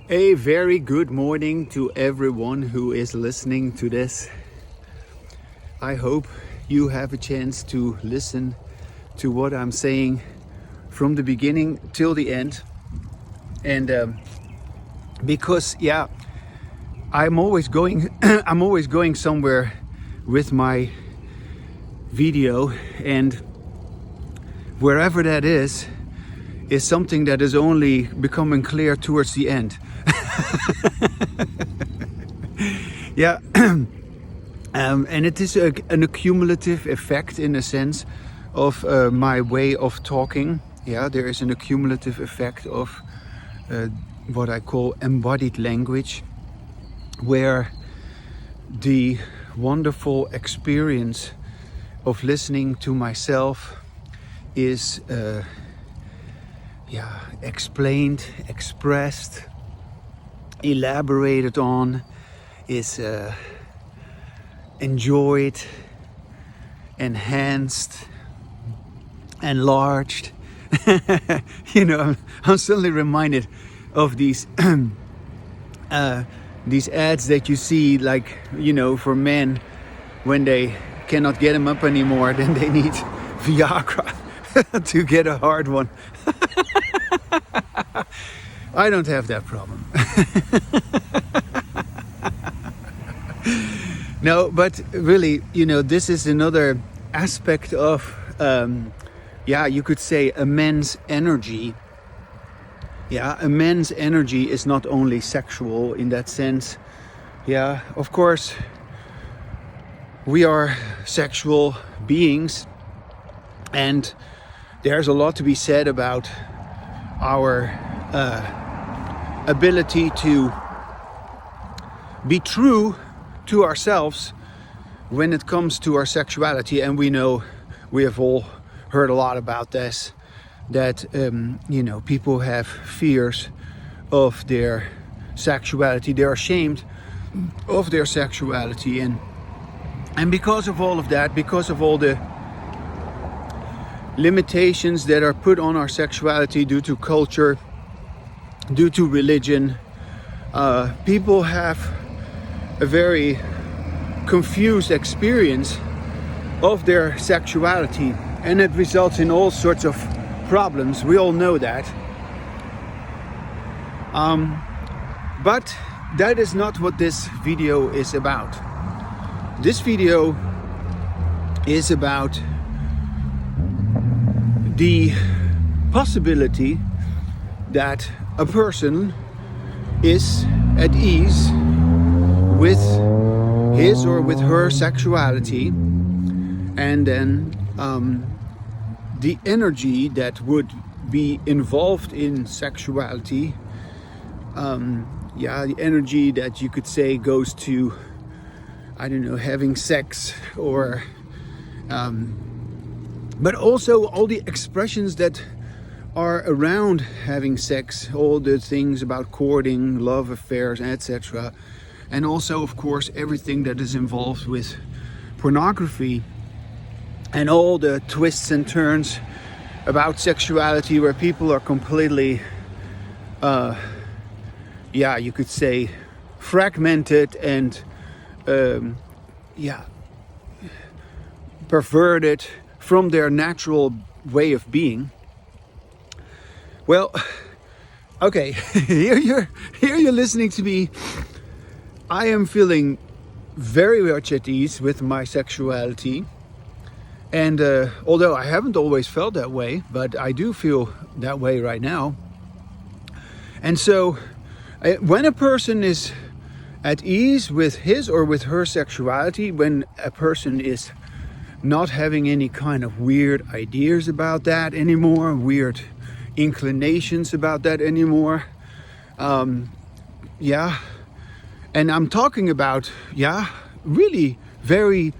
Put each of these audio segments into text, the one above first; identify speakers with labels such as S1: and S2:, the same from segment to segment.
S1: A very good morning to everyone who is listening to this. I hope you have a chance to listen to what I'm saying from the beginning till the end. And because I'm always going I'm always going somewhere with my video, and wherever that is something that is only becoming clear towards the end. Yeah. And it is an accumulative effect in a sense of my way of talking. Yeah, there is an accumulative effect of what I call embodied language, where the wonderful experience of listening to myself is explained, expressed, elaborated on, is enjoyed, enhanced, enlarged. I'm suddenly reminded of these ads that you see, like, for men, when they cannot get them up anymore, then they need Viagra to get a hard one. I don't have that problem. No, but really, this is another aspect of, you could say, a man's energy. Yeah, a man's energy is not only sexual in that sense. Yeah, of course, we are sexual beings, and there's a lot to be said about our ability to be true to ourselves when it comes to our sexuality. And we know, we have all heard a lot about this, that people have fears of their sexuality. They're ashamed of their sexuality, and because of all of that, because of all the limitations that are put on our sexuality due to culture, due to religion, people have a very confused experience of their sexuality, and it results in all sorts of problems. We all know that. But that is not what this video is about. This video is about the possibility that a person is at ease with his or with her sexuality, and then the energy that would be involved in sexuality, the energy that you could say goes to, I don't know, having sex, or but also all the expressions that are around having sex, all the things about courting, love affairs, etc. And also, of course, everything that is involved with pornography and all the twists and turns about sexuality, where people are completely, you could say, fragmented and, perverted from their natural way of being. Well, okay, here you're listening to me. I am feeling very much at ease with my sexuality, and although I haven't always felt that way, but I do feel that way right now. And so when a person is at ease with his or with her sexuality, when a person is not having any kind of weird ideas about that anymore, weird inclinations about that anymore, and I'm talking about really very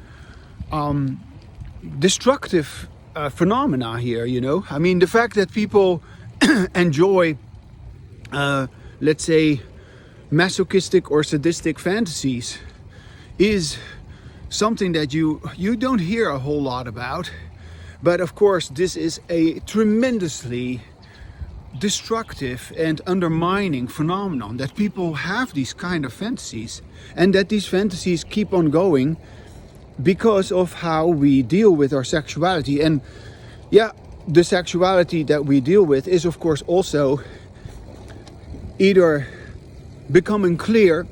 S1: destructive phenomena here. I mean, the fact that people enjoy let's say masochistic or sadistic fantasies is something that you don't hear a whole lot about. But of course, this is a tremendously destructive and undermining phenomenon that people have these kind of fantasies, and that these fantasies keep on going because of how we deal with our sexuality. And yeah, the sexuality that we deal with is of course also either becoming clear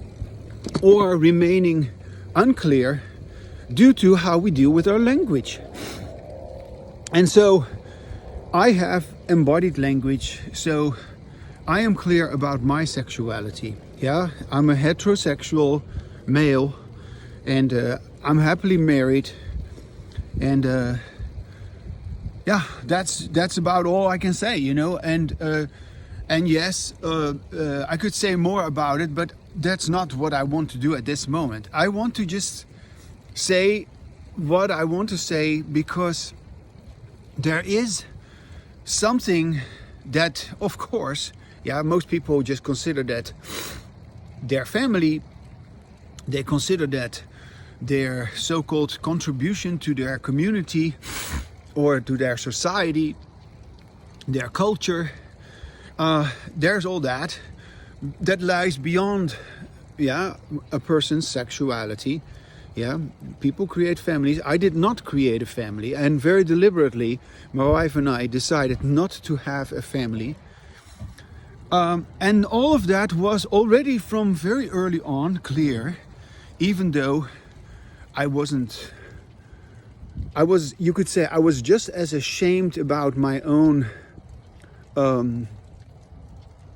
S1: or remaining unclear due to how we deal with our language. And so I have embodied language, so I am clear about my sexuality. Yeah, I'm a heterosexual male, and I'm happily married, and yeah, that's about all I can say, you know. And yes, I could say more about it, but that's not what I want to do at this moment. I want to just say what I want to say, because there is something that, of course, yeah, most people just consider that their family, they consider that their so-called contribution to their community or to their society, their culture, there's all that lies beyond, yeah, a person's sexuality. Yeah, people create families. I did not create a family, and very deliberately my wife and I decided not to have a family. And all of that was already from very early on clear, even though you could say I was just as ashamed about my own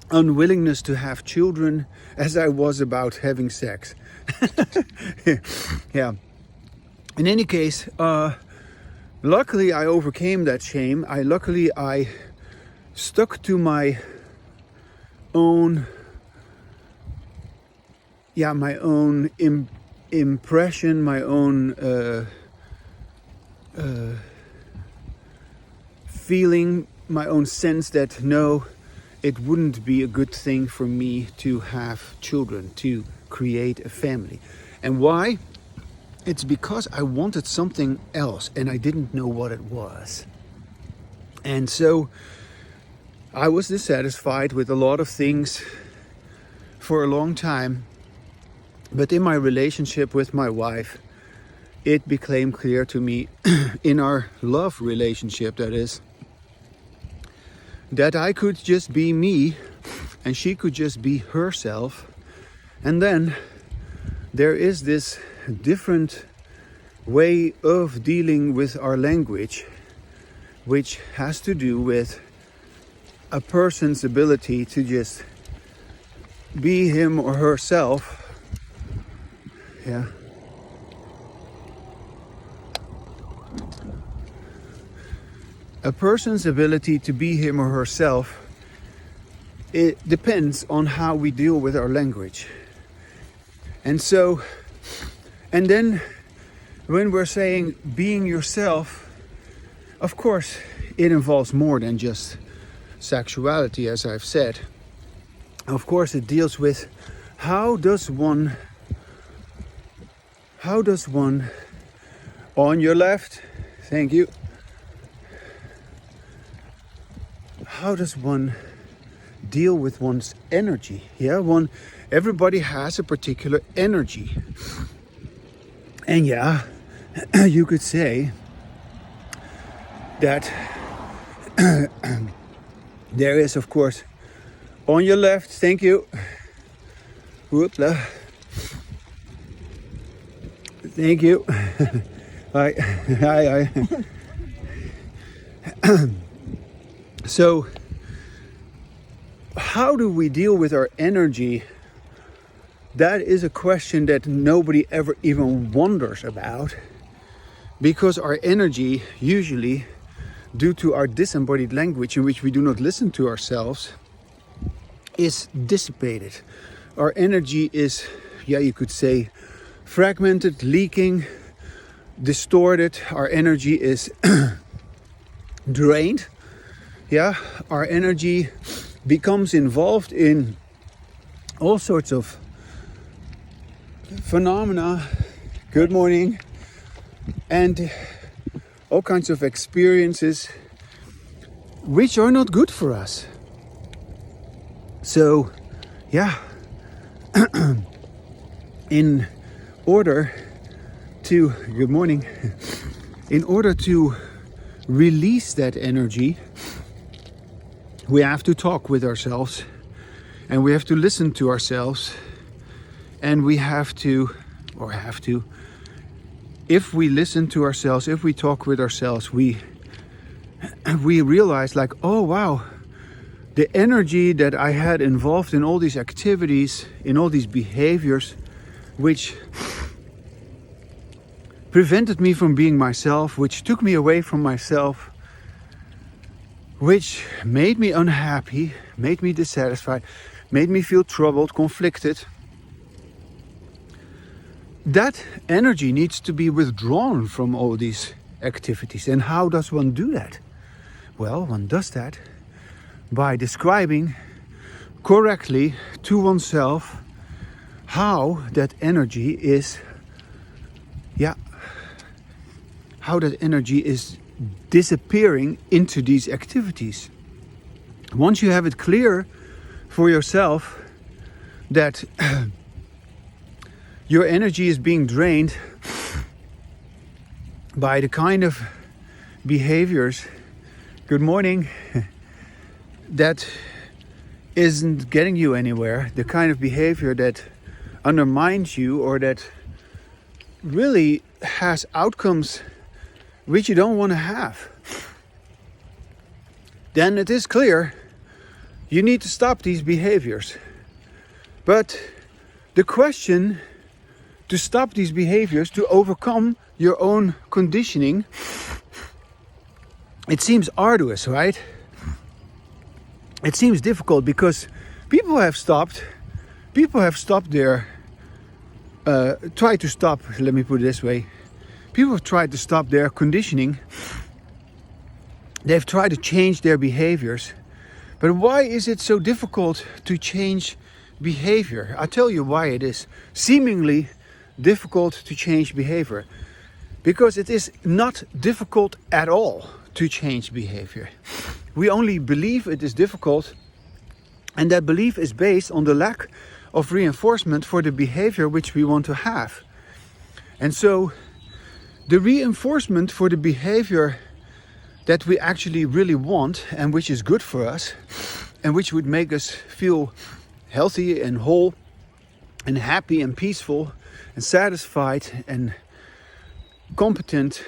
S1: unwillingness to have children as I was about having sex. Yeah. In any case, luckily I overcame that shame. Luckily I stuck to my own, yeah, my own impression, my own feeling, my own sense that no, it wouldn't be a good thing for me to have children, to create a family. And why? It's because I wanted something else and I didn't know what it was. And so I was dissatisfied with a lot of things for a long time. But in my relationship with my wife, it became clear to me, in our love relationship that is, that I could just be me and she could just be herself. And then there is this different way of dealing with our language, which has to do with a person's ability to just be him or herself. Yeah. A person's ability to be him or herself, it depends on how we deal with our language. And so, and then when we're saying being yourself, of course, it involves more than just sexuality, as I've said. Of course, it deals with how does one on your left, thank you, how does one deal with one's energy? Yeah, everybody has a particular energy. And yeah, you could say that there is, of course, on your left, thank you. Whoopla. Thank you. Hi. Hi. So, how do we deal with our energy? That is a question that nobody ever even wonders about, because our energy, usually due to our disembodied language in which we do not listen to ourselves, is dissipated. Our energy is, yeah, you could say, fragmented, leaking, distorted. Our energy is drained. Yeah, our energy becomes involved in all sorts of phenomena, good morning, and all kinds of experiences which are not good for us. So, yeah, in order to, good morning, in order to release that energy, we have to talk with ourselves, and we have to listen to ourselves, and we have to, if we listen to ourselves, if we talk with ourselves, we realize like, oh wow, the energy that I had involved in all these activities, in all these behaviors, which prevented me from being myself, which took me away from myself, which made me unhappy, made me dissatisfied, made me feel troubled, conflicted. That energy needs to be withdrawn from all these activities. And how does one do that? Well, one does that by describing correctly to oneself how that energy is, how that energy is disappearing into these activities. Once you have it clear for yourself that your energy is being drained by the kind of behaviors, good morning, that isn't getting you anywhere, the kind of behavior that undermines you or that really has outcomes which you don't want to have, then it is clear you need to stop these behaviors. But the question to stop these behaviors, to overcome your own conditioning, it seems arduous, right? It seems difficult because people have stopped their, tried to stop, let me put it this way, people have tried to stop their conditioning. They've tried to change their behaviors. But why is it so difficult to change behavior? I'll tell you why it is seemingly difficult to change behavior. Because it is not difficult at all to change behavior. We only believe it is difficult, and that belief is based on the lack of reinforcement for the behavior which we want to have. And so the reinforcement for the behavior that we actually really want and which is good for us and which would make us feel healthy and whole and happy and peaceful and satisfied and competent,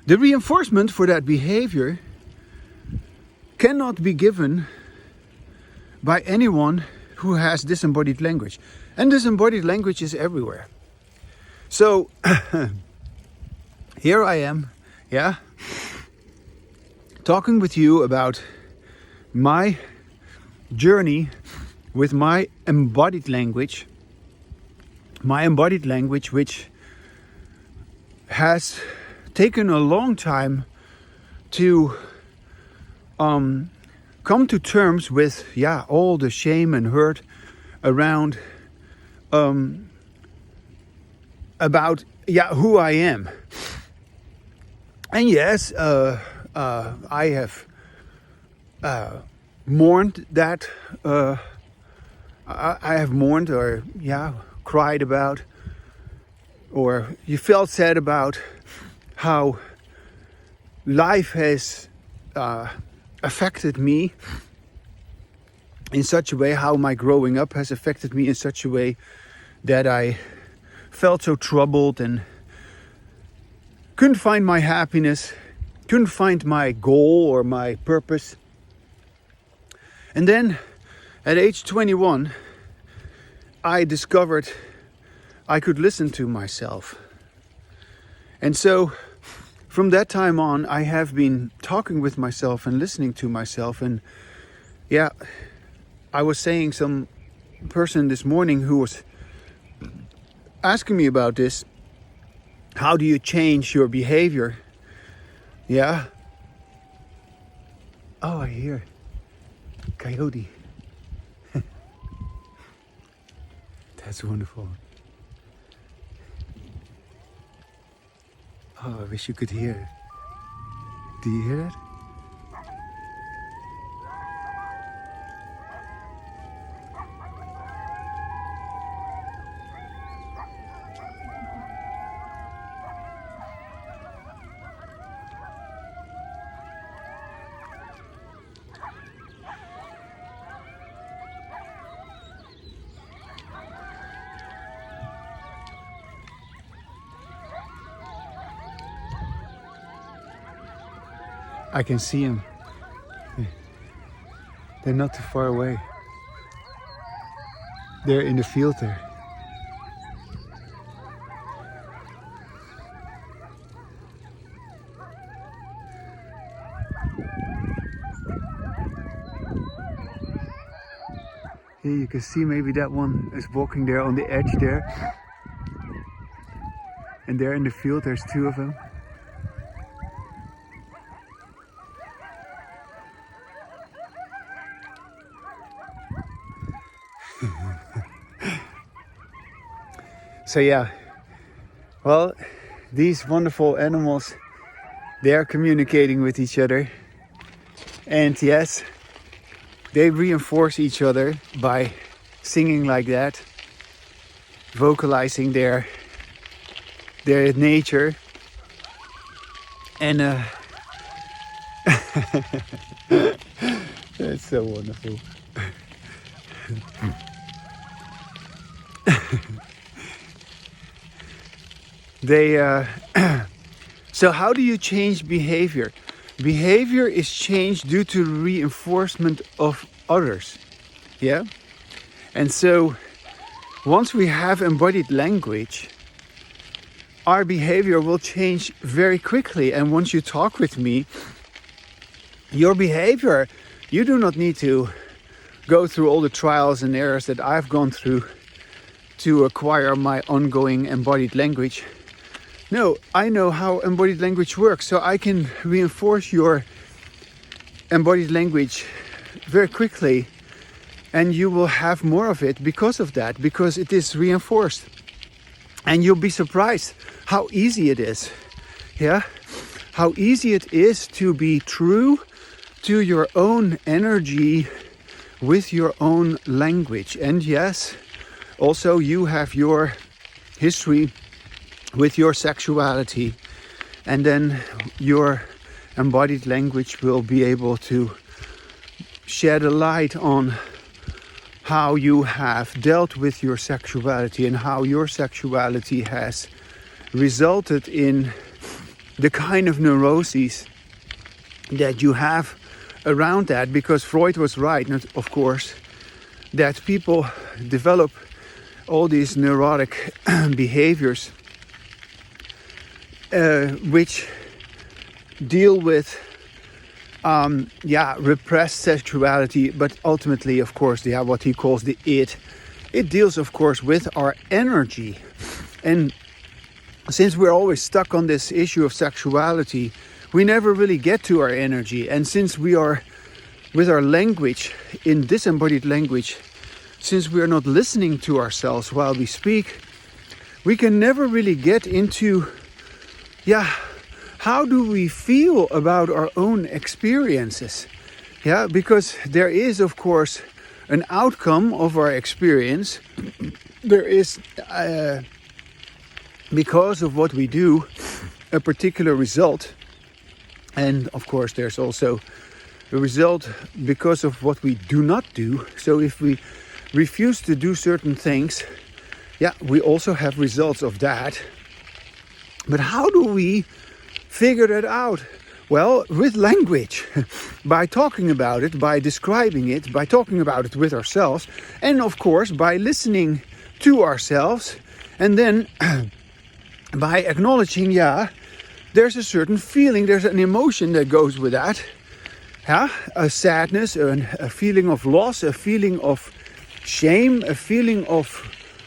S1: the reinforcement for that behavior cannot be given by anyone who has disembodied language. And disembodied language is everywhere. So here I am, talking with you about my journey with my embodied language which has taken a long time to come to terms with all the shame and hurt around about who I am. And yes, I have mourned that. I have mourned or cried about, or you felt sad about how life has affected me in such a way, how my growing up has affected me in such a way that I felt so troubled and couldn't find my happiness, couldn't find my goal or my purpose. And then at age 21, I discovered I could listen to myself. And so from that time on, I have been talking with myself and listening to myself. And I was saying some person this morning who was asking me about this. How do you change your behavior? Yeah. Oh, I hear coyote. That's wonderful. Oh, I wish you could hear it. Do you hear that? I can see them. They're not too far away. They're in the field there. Here you can see maybe that one is walking there on the edge there. And there in the field there's two of them. So yeah, well, these wonderful animals, they are communicating with each other. And yes, they reinforce each other by singing like that, vocalizing their nature. And that's so wonderful. So how do you change behavior? Behavior is changed due to reinforcement of others. Yeah? And so once we have embodied language, our behavior will change very quickly. And once you talk with me, your behavior, you do not need to go through all the trials and errors that I've gone through to acquire my ongoing embodied language. No, I know how embodied language works, so I can reinforce your embodied language very quickly, and you will have more of it because of that, because it is reinforced. And you'll be surprised how easy it is. Yeah? How easy it is to be true to your own energy with your own language. And yes, also you have your history with your sexuality, and then your embodied language will be able to shed a light on how you have dealt with your sexuality and how your sexuality has resulted in the kind of neuroses that you have around that. Because Freud was right, of course, that people develop all these neurotic behaviors which deal with repressed sexuality, but ultimately, of course, what he calls the id. It deals, of course, with our energy. And since we're always stuck on this issue of sexuality, we never really get to our energy. And since we are, with our language, in disembodied language, since we are not listening to ourselves while we speak, we can never really get into how do we feel about our own experiences? Yeah, because there is, of course, an outcome of our experience. There is, because of what we do, a particular result. And of course, there's also a result because of what we do not do. So if we refuse to do certain things, we also have results of that. But how do we figure that out? Well, with language, by talking about it, by describing it, by talking about it with ourselves, and of course by listening to ourselves, and then by acknowledging, there's a certain feeling, there's an emotion that goes with that. A sadness, a feeling of loss, a feeling of shame, a feeling of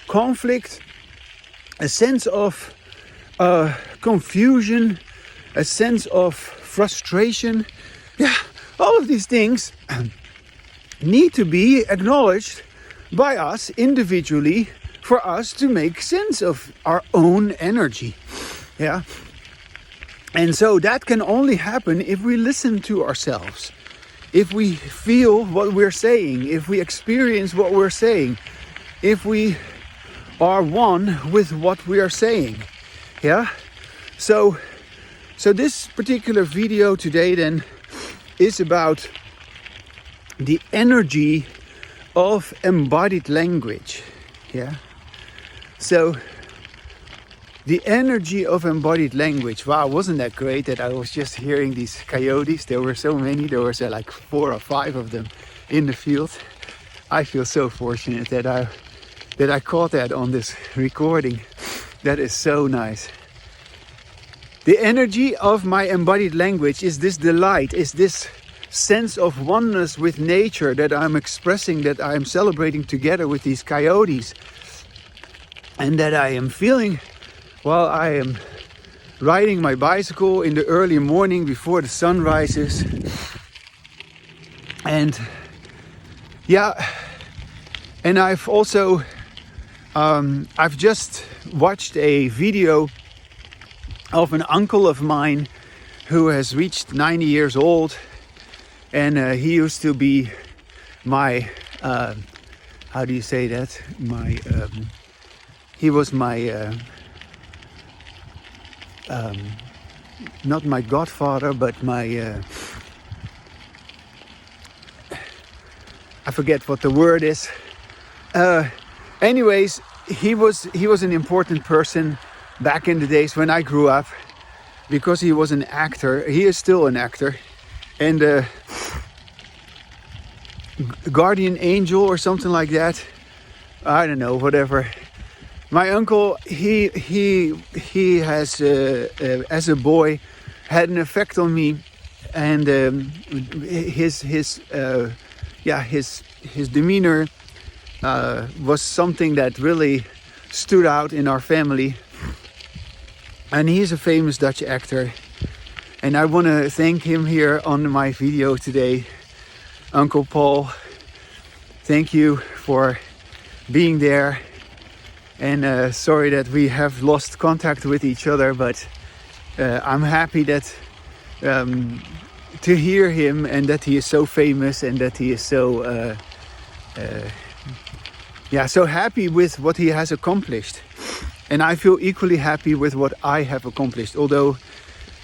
S1: conflict, a sense of confusion, a sense of frustration. All of these things need to be acknowledged by us individually for us to make sense of our own energy. And so that can only happen if we listen to ourselves, if we feel what we're saying, if we experience what we're saying, if we are one with what we are saying. So this particular video today then is about the energy of embodied language. So The energy of embodied language. Wow, wasn't that great that I was just hearing these coyotes? There were so many. There was like 4 or 5 of them in the field. I feel so fortunate that I caught that on this recording. That is so nice. The energy of my embodied language is this delight, is this sense of oneness with nature that I'm expressing, that I'm celebrating together with these coyotes, and that I am feeling while I am riding my bicycle in the early morning before the sun rises. And yeah, and I've also I've just watched a video of an uncle of mine who has reached 90 years old, and he used to be my how do you say that, my he was my not my godfather, but my I forget what the word is. Anyways, he was an important person back in the days when I grew up, because he was an actor. He is still an actor, and guardian angel or something like that. I don't know, whatever. My uncle, he has as a boy had an effect on me, and his demeanor was something that really stood out in our family. And he's a famous Dutch actor, and I want to thank him here on my video today. Uncle Paul, thank you for being there, and sorry that we have lost contact with each other, but I'm happy that to hear him, and that he is so famous, and that he is so so happy with what he has accomplished. And I feel equally happy with what I have accomplished, although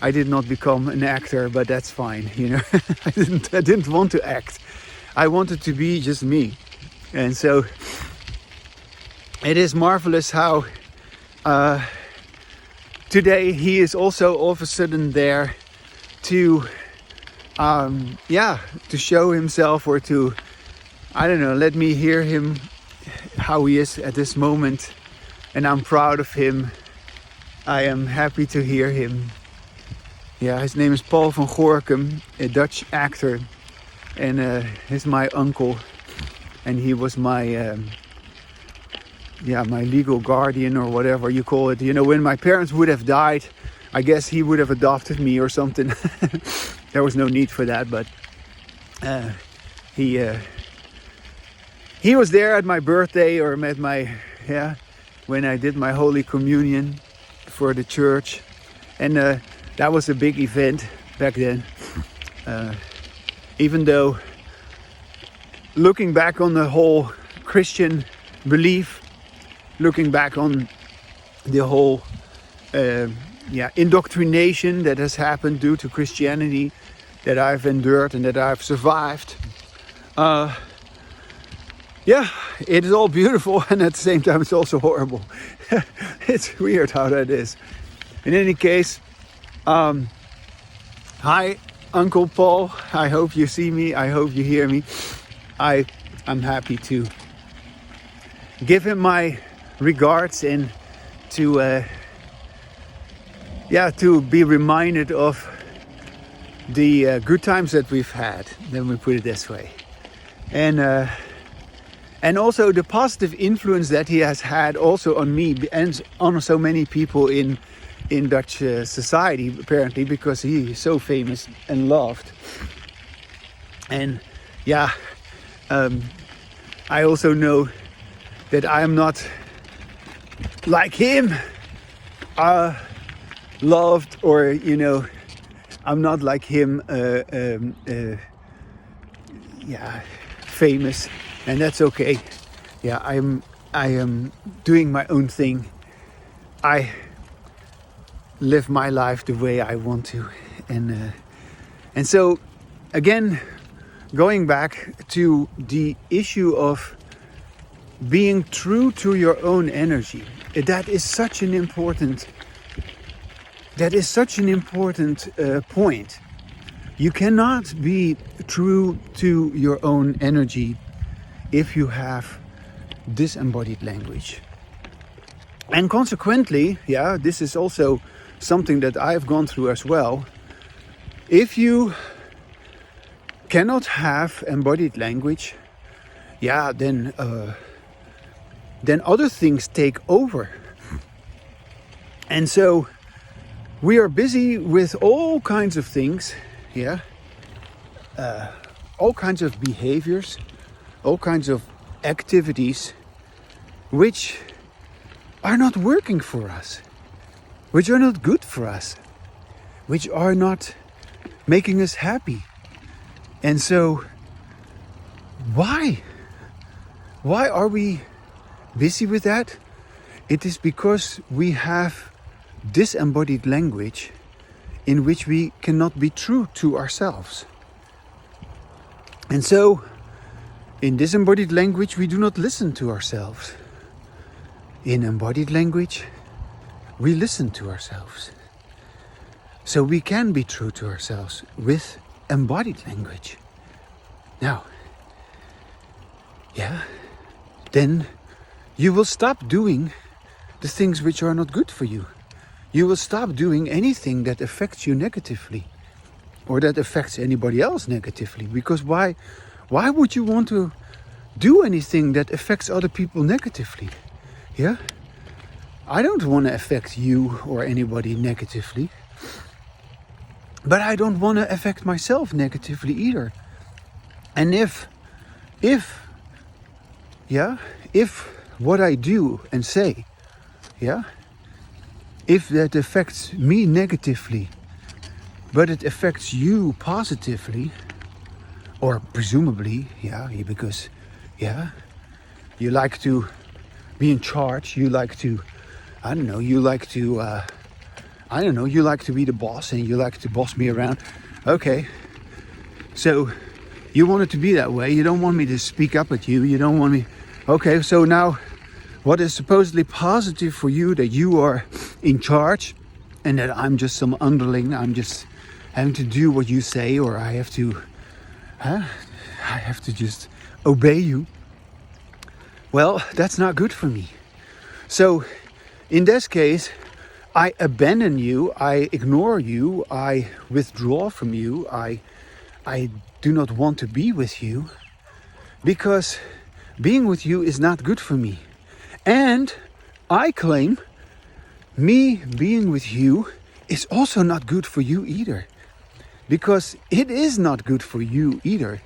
S1: I did not become an actor, but that's fine, you know. I didn't want to act. I wanted to be just me. And so it is marvelous how today he is also all of a sudden there to to show himself, or to, I don't know, let me hear him how he is at this moment. And I'm proud of him. I am happy to hear him. Yeah, his name is Paul van Gorkum, a Dutch actor, and he's my uncle, and he was my my legal guardian, or whatever you call it. You know, when my parents would have died, I guess he would have adopted me or something. There was no need for that, but he was there at my birthday, or at my when I did my Holy Communion for the church, and that was a big event back then. Even though, looking back on the whole Christian belief, looking back on the whole indoctrination that has happened due to Christianity, that I've endured and that I've survived, it is all beautiful, and at the same time it's also horrible. It's weird how that is. In any case, hi Uncle Paul, I hope you see me, I hope you hear me. I'm happy to give him my regards, and to be reminded of the good times that we've had, let me put it this way. And also the positive influence that he has had also on me, and on so many people in Dutch society, apparently, because he is so famous and loved. And I also know that I am not like him, loved, or, you know, I'm not like him famous, and that's okay. I am doing my own thing. I live my life the way I want to, and so again, going back to the issue of being true to your own energy. that is such an important point. You cannot be true to your own energy if you have disembodied language. And consequently, this is also something that I've gone through as well. If you cannot have embodied language, then other things take over. And so we are busy with all kinds of things, all kinds of behaviors, all kinds of activities which are not working for us, which are not good for us, which are not making us happy. And so why are we busy with that? It is because we have disembodied language in which we cannot be true to ourselves. And so in disembodied language we do not listen to ourselves. In embodied language we listen to ourselves. So we can be true to ourselves with embodied language. Now, then you will stop doing the things which are not good for you. You will stop doing anything that affects you negatively or that affects anybody else negatively. Because why would you want to do anything that affects other people negatively? I don't want to affect you or anybody negatively. But I don't want to affect myself negatively either. And if what I do and say, if that affects me negatively, but it affects you positively, or presumably, because, you like to be in charge, you like to be the boss and you like to boss me around. Okay, so you want it to be that way. You don't want me to speak up at you. You don't want me... Okay, so now what is supposedly positive for you, that you are in charge and that I'm just some underling. I'm just having to do what you say, or I have to just obey you. Well, that's not good for me. So in this case, I abandon you, I ignore you, I withdraw from you, I do not want to be with you, because being with you is not good for me. And I claim me being with you is also not good for you either. Because it is not good for you either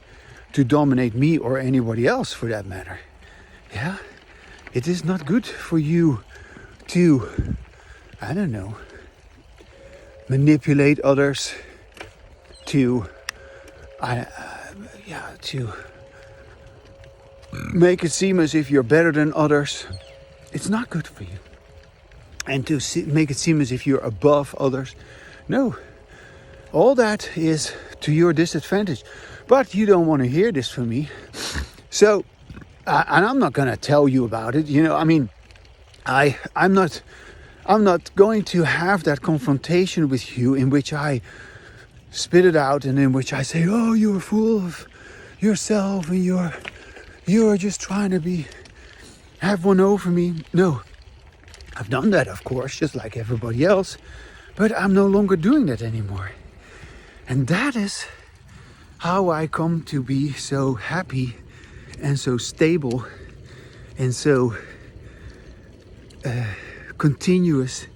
S1: to dominate me or anybody else for that matter. It is not good for you to, manipulate others, to make it seem as if you're better than others. It's not good for you. And to make it seem as if you're above others. No. All that is to your disadvantage. But you don't want to hear this from me. So, and I'm not going to tell you about it. I'm not going to have that confrontation with you in which I spit it out and in which I say, oh, you're full of yourself and you're just trying to have one over me. No, I've done that, of course, just like everybody else, but I'm no longer doing that anymore. And that is how I come to be so happy and so stable and so continuous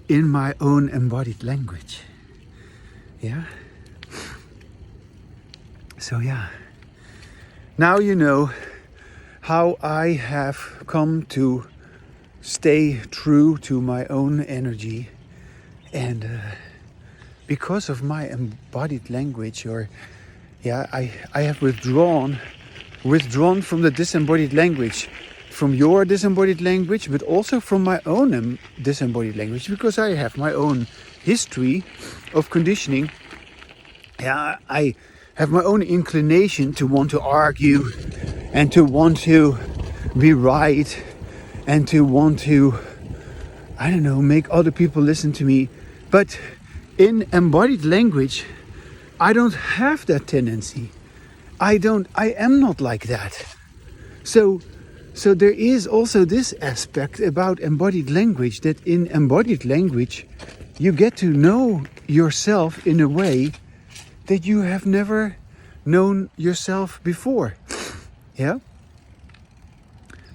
S1: in my own embodied language. So now you know how I have come to stay true to my own energy, and because of my embodied language, I have withdrawn from the disembodied language, from your disembodied language, but also from my own disembodied language, because I have my own history of conditioning. I have my own inclination to want to argue and to want to be right and to want to I don't know, make other people listen to me. But in embodied language, I don't have that tendency. I am not like that. So there is also this aspect about embodied language, that in embodied language, you get to know yourself in a way that you have never known yourself before. Yeah?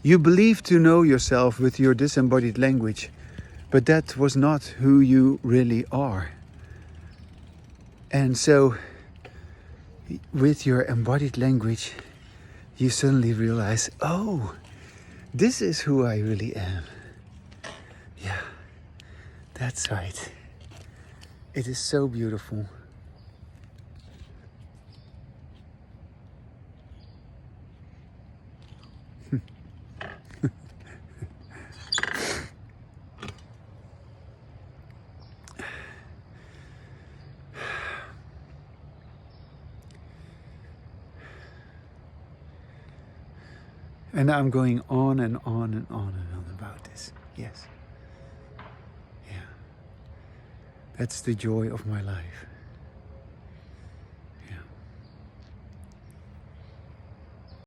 S1: You believe to know yourself with your disembodied language, but that was not who you really are. And so, with your embodied language, you suddenly realize, oh, this is who I really am. Yeah, that's right. It is so beautiful. And I'm going on and on and on and on about this. Yes. Yeah. That's the joy of my life.